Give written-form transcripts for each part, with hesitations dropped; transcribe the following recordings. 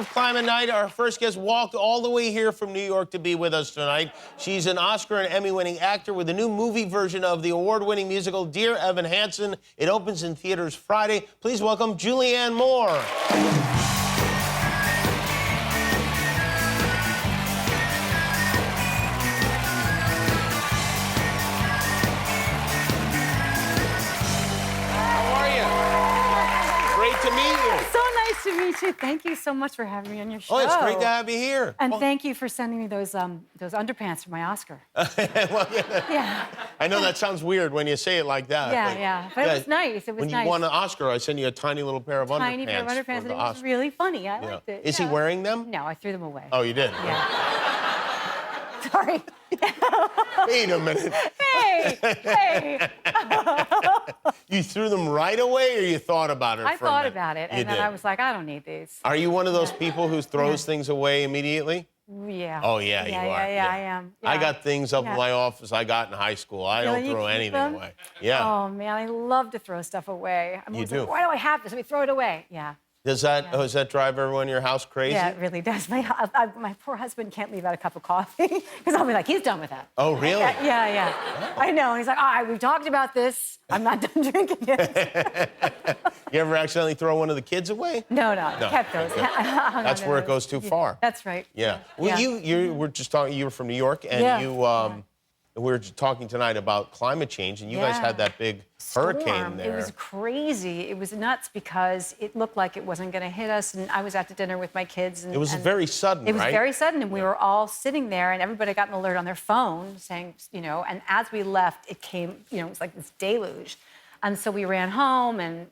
of Climate Night. Our first guest walked all the way here from New York to be with us tonight. She's an Oscar and Emmy-winning actor with a new movie version of the award-winning musical Dear Evan Hansen. It opens in theaters Friday. Please welcome Julianne Moore. To meet you. So nice to meet you. Thank you so much for having me on your show. Oh, it's great to have you here. And thank you for sending me those underpants for my Oscar. Well, yeah. I know that sounds weird when you say it like that. Yeah. But it was nice. It was when nice. you won an Oscar, I sent you a tiny little pair of underpants. Tiny pair of underpants, and it was really funny. I liked it. Is he wearing them? No, I threw them away. Oh, you did? Yeah. Sorry. Wait a minute. Hey. You threw them right away, or you thought about it? I thought about it, and then I was like, I don't need these. Are you one of those people who throws things away immediately? Yeah. Oh, yeah, you are. Yeah, I am. Yeah. I got things up in my office I got in high school. I don't throw anything away. Yeah. Oh, man, I love to throw stuff away. I'm You do? like, why do I have this? Let me throw it away. Yeah. Does that drive everyone in your house crazy? Yeah, it really does. My poor husband can't leave out a cup of coffee because I'll be like, he's done with that. Oh, really? Yeah. Oh. I know. He's like, all right, we've talked about this. I'm not done drinking it. You ever accidentally throw one of the kids away? No. Kept those. That's where it goes too far. That's right. Yeah. Well, you were just talking. You were from New York, and we were just talking tonight about climate change, and you guys had that big hurricane there. It was crazy. It was nuts because it looked like it wasn't going to hit us, and I was out to dinner with my kids. And, it was very sudden, It was right? very sudden, and we were all sitting there, and everybody got an alert on their phone saying, and as we left, it came, it was like this deluge. And so we ran home, and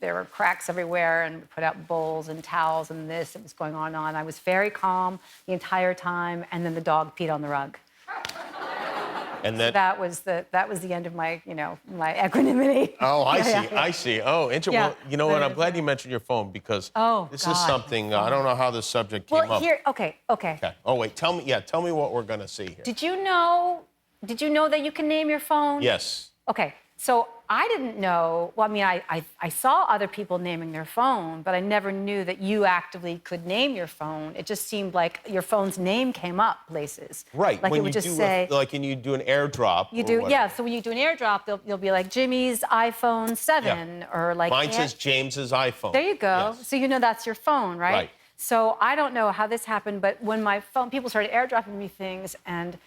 there were cracks everywhere, and we put out bowls and towels and this. It was going on and on. I was very calm the entire time, and then the dog peed on the rug. And so that was the end of my, my equanimity. Oh, I see. Oh, interesting. Yeah, well, you know what? I'm glad you mentioned your phone because this is something I don't know how this subject came up. Okay. Oh, wait. Tell me what we're gonna see here. Did you know that you can name your phone? Yes. Okay. So I didn't know. Well, I mean, I saw other people naming their phone, but I never knew that you actively could name your phone. It just seemed like your phone's name came up places. Right. Like when it would you just do say. Like when you do an airdrop. You do, yeah. So when you do an airdrop, you'll be like Jimmy's iPhone 7 or like. Mine says James's iPhone. There you go. Yes. So that's your phone, right? Right. So I don't know how this happened, but when my phone, people started airdropping me things, and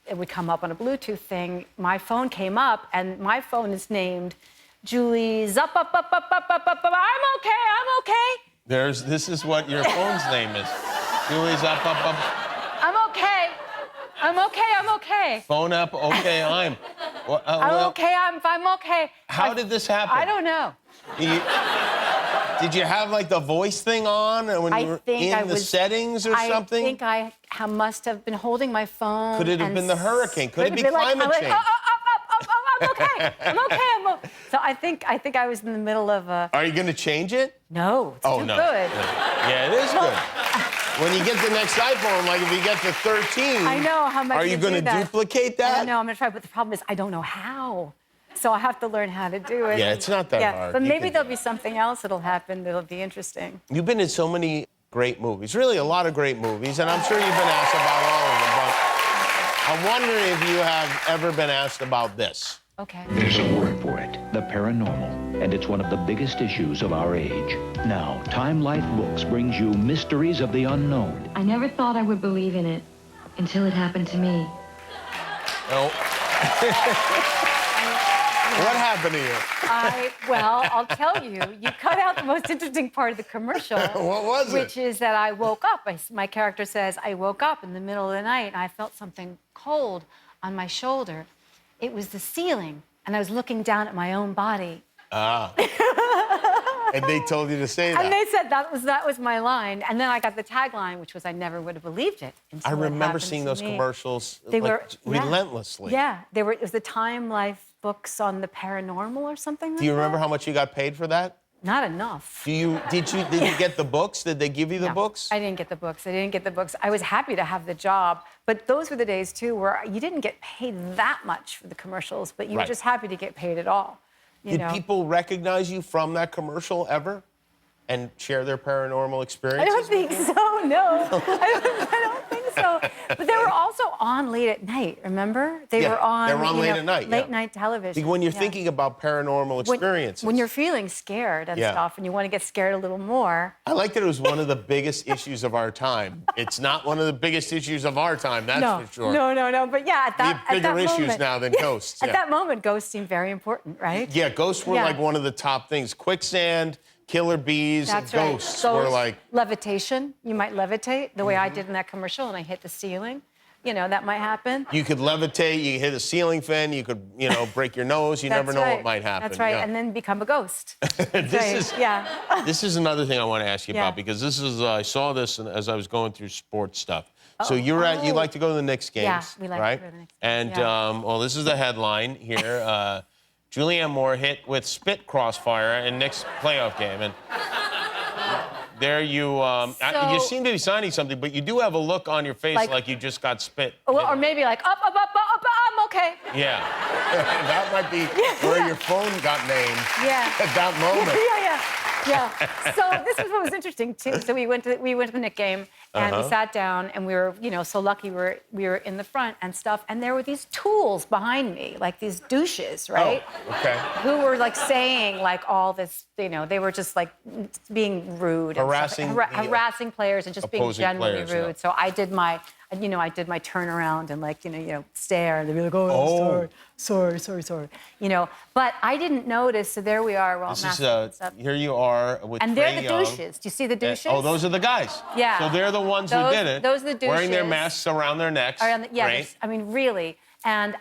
it would come up on a Bluetooth thing. My phone came up, and my phone is named Julie's up. I'm okay. This is what your phone's name is. Julie's up. I'm okay. Phone up. Okay, I'm. I'm okay. I'm okay. How did this happen? I don't know. Did you have like the voice thing on when you were in the settings or something? I think I must have been holding my phone. Could it have been the hurricane? Could it be climate change? I'm okay. I'm okay. So I think I was in the middle of a. Are you going to change it? No. It's too good. Yeah, it is good. When you get the next iPhone, like if you get the 13, I know how much. Are you going to duplicate that? I know. I'm going to try, but the problem is I don't know how. So I have to learn how to do it. Yeah, it's not that hard. But maybe there'll be something else that'll happen that'll be interesting. You've been in so many great movies, really a lot of great movies, and I'm sure you've been asked about all of them, but I'm wondering if you have ever been asked about this. Okay. There's a word for it, the paranormal, and it's one of the biggest issues of our age. Now, Time Life Books brings you Mysteries of the Unknown. I never thought I would believe in it until it happened to me. Oh. What happened to you? Well, I'll tell you. You cut out the most interesting part of the commercial. What was it? Which is that I woke up. My character says, I woke up in the middle of the night, and I felt something cold on my shoulder. It was the ceiling, and I was looking down at my own body. Ah. And they told you to say that. And they said that was my line. And then I got the tagline, which was, I never would have believed it. I remember seeing those commercials relentlessly. Yeah, it was the Time Life books on the paranormal or something like that. Do you remember how much you got paid for that? Not enough. Did you get the books? Did they give you the books? I didn't get the books. I was happy to have the job, but those were the days too where you didn't get paid that much for the commercials, but you were just happy to get paid at all. Did people recognize you from that commercial ever? and share their paranormal experiences? I don't think so, no. I don't think so. But they were also on late at night, remember? They were on late at night. Late night television. When you're thinking about paranormal experiences. When you're feeling scared and stuff, and you want to get scared a little more. I like that it was one of the biggest issues of our time. It's not one of the biggest issues of our time, that's for sure. No. But yeah, at that, we have bigger at that issues moment, now than ghosts. At that moment, ghosts seemed very important, right? Yeah, ghosts were like one of the top things. Quicksand, killer bees, That's ghosts right. were like... Levitation. You might levitate the way I did in that commercial, and I hit the ceiling. You know, that might happen. You could levitate, you could hit a ceiling fan, you could, break your nose. You never know what might happen. That's right, yeah. and then become a ghost. This is another thing I want to ask you about, because this is I saw this as I was going through sports stuff. So you like to go to the Knicks games, yeah, we like right? to go to the Knicks And games, well, this is the headline here. Julianne Moore hit with spit crossfire in Knicks playoff game, and there you you seem to be signing something, but you do have a look on your face like you just got spit. Or maybe like up, I'm okay. Yeah, that might be where your phone got named. Yeah. At that moment. Yeah. So this is what was interesting too. So we went to the Knicks game, and we sat down, and we were, so lucky we were in the front and stuff, and there were these tools behind me, like these douches, right? Oh, okay. Who were like saying like all this, they were just like being rude, harassing, and harassing players, and just being generally rude. Yeah. So I did my turnaround and stare, and they'd be like, oh, sorry. But I didn't notice. So there we are. Here you are with and Trae they're the Young. douches. Do you see the douches? Those are the guys. Yeah. So they're the ones who did it. Those are the douches. Wearing their masks around their necks. Right. I mean, really. And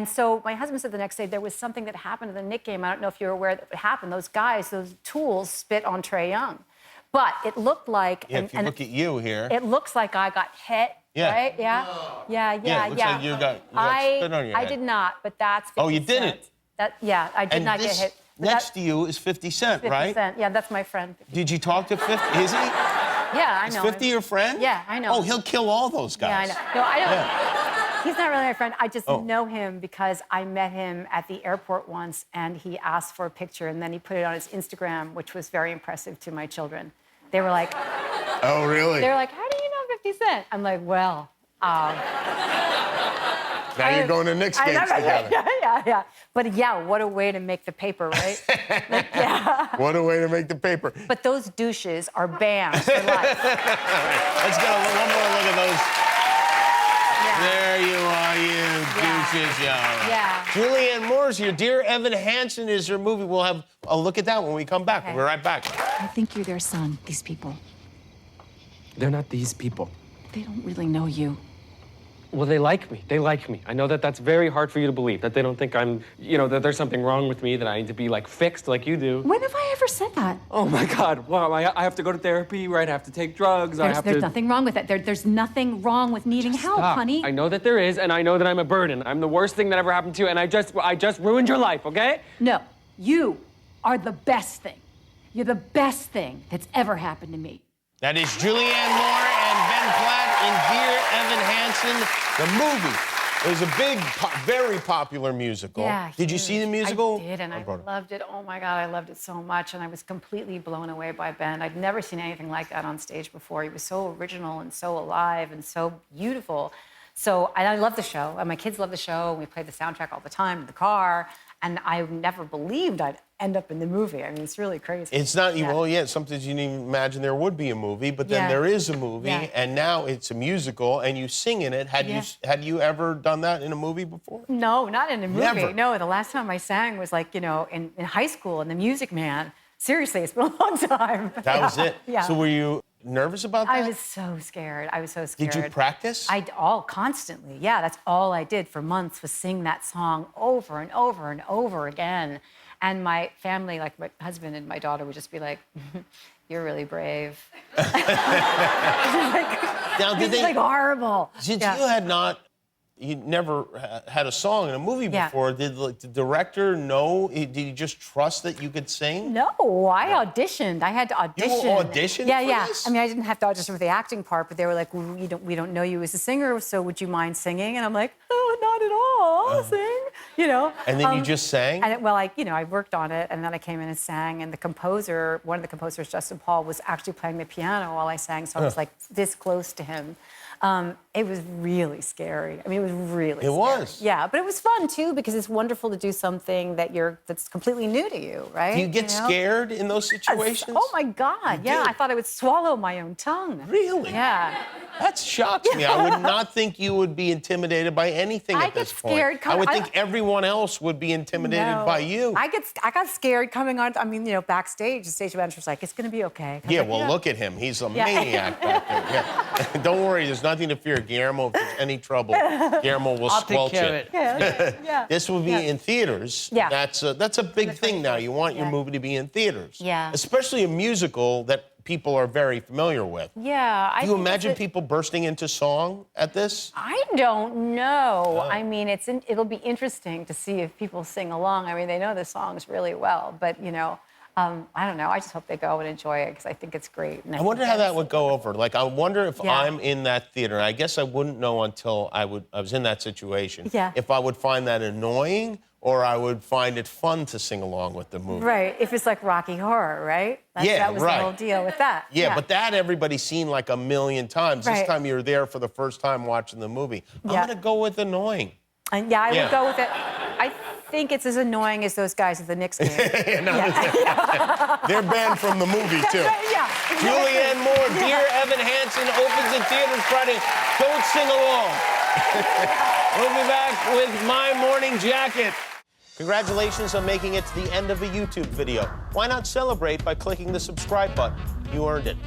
so my husband said the next day there was something that happened in the Knicks game. I don't know if you're aware that it happened. Those guys, those tools, spit on Trae Young. But it looked like... Yeah, if you look at you here... It looks like I got hit, right? Yeah? Yeah. It looks like you got spit on your head. I did not, but that's 50 Oh, you didn't? I did not get hit. Next to you is 50 Cent, 50 right? Cent. Yeah, that's my friend. Did you talk to 50? Is he? Yeah, I know. Is 50 your friend? Yeah, I know. Oh, he'll kill all those guys. Yeah, I know. No, I don't. Yeah. He's not really my friend. I just know him because I met him at the airport once, and he asked for a picture, and then he put it on his Instagram, which was very impressive to my children. They were like... Oh, really? They were like, how do you know 50 Cent? I'm like, well... Now you're going to Knicks games together. Yeah. But yeah, what a way to make the paper, right? What a way to make the paper. But those douches are banned for life. Let's get one more look at those. Yeah. There you are, you douches, Yeah. Julianne Moore's here. Dear Evan Hansen is her movie. We'll have a look at that when we come back. Okay. We'll be right back. I think you're their son, these people. They're not these people. They don't really know you. Well, they like me. They like me. I know that that's very hard for you to believe, that they don't think I'm, that there's something wrong with me, that I need to be, fixed like you do. When have I ever said that? Oh, my God. Wow, I have to go to therapy, right? I have to take drugs. There's nothing wrong with that. There's nothing wrong with needing help, Stop. honey. I know that there is, and I know that I'm a burden. I'm the worst thing that ever happened to you, and I just ruined your life, okay? No, you are the best thing. You're the best thing that's ever happened to me. That is Julianne Moore and Ben Platt in Dear Evan Hansen, the movie. It was a big, very popular musical. Yeah, Did you see the musical? I did, and I loved it. Oh, my God, I loved it so much, and I was completely blown away by Ben. I'd never seen anything like that on stage before. He was so original and so alive and so beautiful. And I love the show, and my kids love the show, and we play the soundtrack all the time in the car, and I never believed I'd end up in the movie. I mean, it's really crazy. It's not, sometimes you didn't even imagine there would be a movie, but then there is a movie, and now it's a musical, and you sing in it. Had you ever done that in a movie before? No, not in a movie. Never. No, the last time I sang was in high school in The Music Man. Seriously, it's been a long time. That was it? Yeah. So were you nervous about that? I was so scared. Did you practice? Constantly. Yeah, that's all I did for months was sing that song over and over and over again. And my family, like my husband and my daughter, would just be like, "You're really brave." Like horrible. You never had a song in a movie before. Did the director know? Did he just trust that you could sing? No, I auditioned. I had to audition. You auditioned for this? I mean, I didn't have to audition for the acting part, but they were like, we don't know you as a singer, so would you mind singing? And I'm like, oh, not at all. I'll sing. you know. And then you just sang? And well, I worked on it, and then I came in and sang, and the composer, one of the composers, Justin Paul, was actually playing the piano while I sang, so I was like this close to him. It was really scary. I mean, it was really scary. It was. Yeah, but it was fun, too, because it's wonderful to do something that's completely new to you, right? Do you get scared in those situations? Oh, my God, yeah. do? I thought I would swallow my own tongue. Really? Yeah. That shocks me. I would not think you would be intimidated by anything at this point. I get scared. I would think everyone else would be intimidated by you. I got scared coming on. I mean, backstage, the stage manager's like, "It's going to be okay." Yeah, well, look at him. He's a maniac back there. Yeah. Don't worry, there's nothing to fear. Guillermo, if there's any trouble, Guillermo will squelch it. Yeah. This will be in theaters. Yeah. That's a big thing now. You want your movie to be in theaters. Yeah. Especially a musical that people are very familiar with. Yeah. Do you imagine people bursting into song at this? I don't know. Oh. I mean, it'll be interesting to see if people sing along. I mean, they know the songs really well, but I don't know. I just hope they go and enjoy it because I think it's great. And I wonder how that would go over. Like, I wonder if Yeah. I'm in that theater. I guess I wouldn't know until I was in that situation. Yeah. If I would find that annoying or I would find it fun to sing along with the movie. Right. If it's like Rocky Horror, right? That was right. the whole deal with that. Yeah, but that everybody's seen like a million times. This Right. time you're there for the first time watching the movie. I'm Yeah. going to go with annoying. And I would go with it. I think it's as annoying as those guys at the Knicks game. They're banned from the movie, too. Yeah. Julianne Moore, Dear Evan Hansen, opens in theaters Friday. Don't sing along. We'll be back with My Morning Jacket. Congratulations on making it to the end of a YouTube video. Why not celebrate by clicking the subscribe button? You earned it.